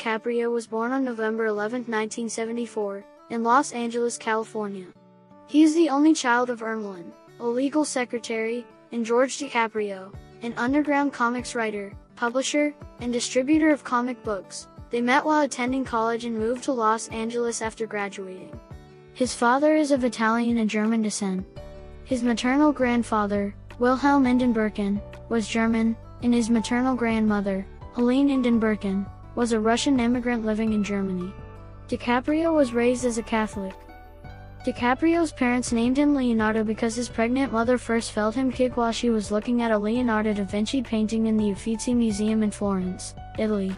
DiCaprio was born on November 11, 1974, in Los Angeles, California. He is the only child of Ermelyn, a legal secretary, and George DiCaprio, an underground comics writer, publisher, and distributor of comic books. They met while attending college and moved to Los Angeles after graduating. His father is of Italian and German descent. His maternal grandfather, Wilhelm Birkin, was German, and his maternal grandmother, Helene Birkin, was a Russian immigrant living in Germany. DiCaprio was raised as a Catholic. DiCaprio's parents named him Leonardo because his pregnant mother first felt him kick while she was looking at a Leonardo da Vinci painting in the Uffizi Museum in Florence, Italy.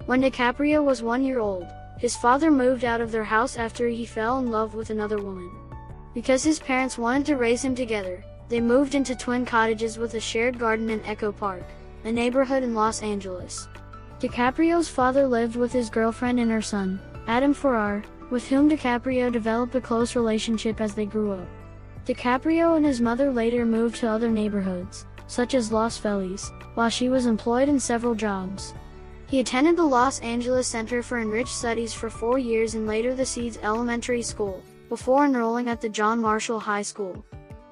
When DiCaprio was 1 year old, his father moved out of their house after he fell in love with another woman. Because his parents wanted to raise him together, they moved into twin cottages with a shared garden in Echo Park, a neighborhood in Los Angeles. DiCaprio's father lived with his girlfriend and her son, Adam Ferrar, with whom DiCaprio developed a close relationship as they grew up. DiCaprio and his mother later moved to other neighborhoods, such as Los Feliz, while she was employed in several jobs. He attended the Los Angeles Center for Enriched Studies for 4 years and later the Seeds Elementary School, before enrolling at the John Marshall High School.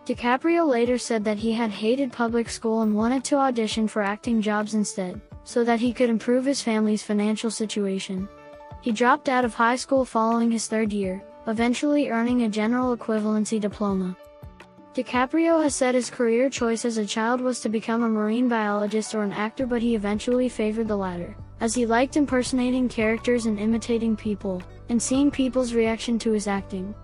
DiCaprio later said that he had hated public school and wanted to audition for acting jobs instead, so that he could improve his family's financial situation. He dropped out of high school following his third year, eventually earning a general equivalency diploma. DiCaprio has said his career choice as a child was to become a marine biologist or an actor, but he eventually favored the latter, as he liked impersonating characters and imitating people, and seeing people's reaction to his acting.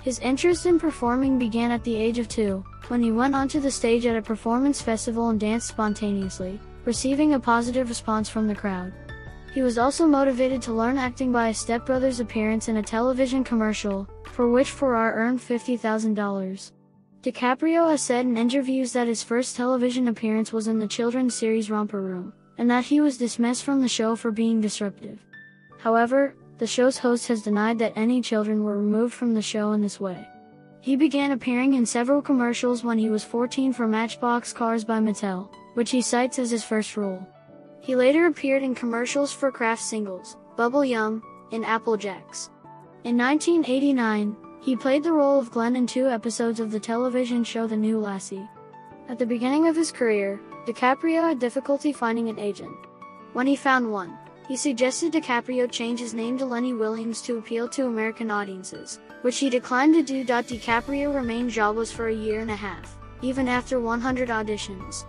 His interest in performing began at the age of 2, when he went onto the stage at a performance festival and danced spontaneously, receiving a positive response from the crowd. He was also motivated to learn acting by his stepbrother's appearance in a television commercial, for which Ferrar earned $50,000. DiCaprio has said in interviews that his first television appearance was in the children's series Romper Room, and that he was dismissed from the show for being disruptive. However, the show's host has denied that any children were removed from the show in this way. He began appearing in several commercials when he was 14 for Matchbox Cars by Mattel, which he cites as his first role. He later appeared in commercials for Kraft Singles, Bubble Yum, and Apple Jacks. In 1989, he played the role of Glenn in 2 episodes of the television show The New Lassie. At the beginning of his career, DiCaprio had difficulty finding an agent. When he found one, he suggested DiCaprio change his name to Lenny Williams to appeal to American audiences, which he declined to do. DiCaprio remained jobless for a year and a half, even after 100 auditions.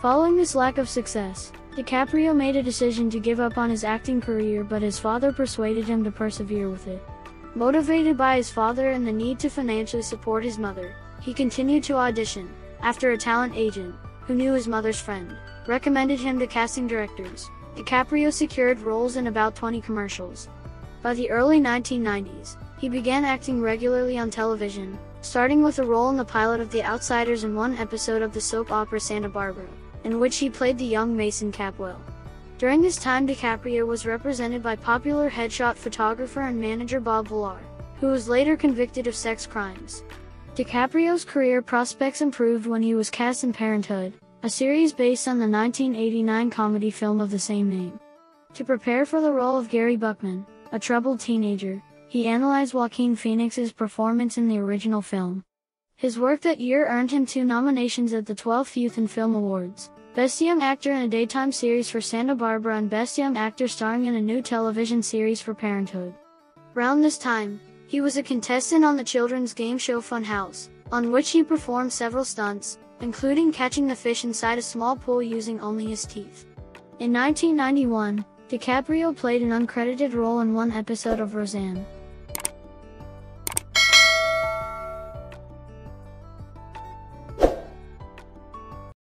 Following this lack of success, DiCaprio made a decision to give up on his acting career, but his father persuaded him to persevere with it. Motivated by his father and the need to financially support his mother, he continued to audition, after a talent agent, who knew his mother's friend, recommended him to casting directors. DiCaprio secured roles in about 20 commercials. By the early 1990s, he began acting regularly on television, starting with a role in the pilot of The Outsiders and 1 episode of the soap opera Santa Barbara, in which he played the young Mason Capwell. During this time, DiCaprio was represented by popular headshot photographer and manager Bob Villar, who was later convicted of sex crimes. DiCaprio's career prospects improved when he was cast in Parenthood, a series based on the 1989 comedy film of the same name. To prepare for the role of Gary Buckman, a troubled teenager, he analyzed Joaquin Phoenix's performance in the original film. His work that year earned him 2 nominations at the 12th Youth in Film Awards, Best Young Actor in a Daytime Series for Santa Barbara and Best Young Actor starring in a new television series for Parenthood. Around this time, he was a contestant on the children's game show Fun House, on which he performed several stunts, including catching the fish inside a small pool using only his teeth. In 1991, DiCaprio played an uncredited role in 1 episode of Roseanne.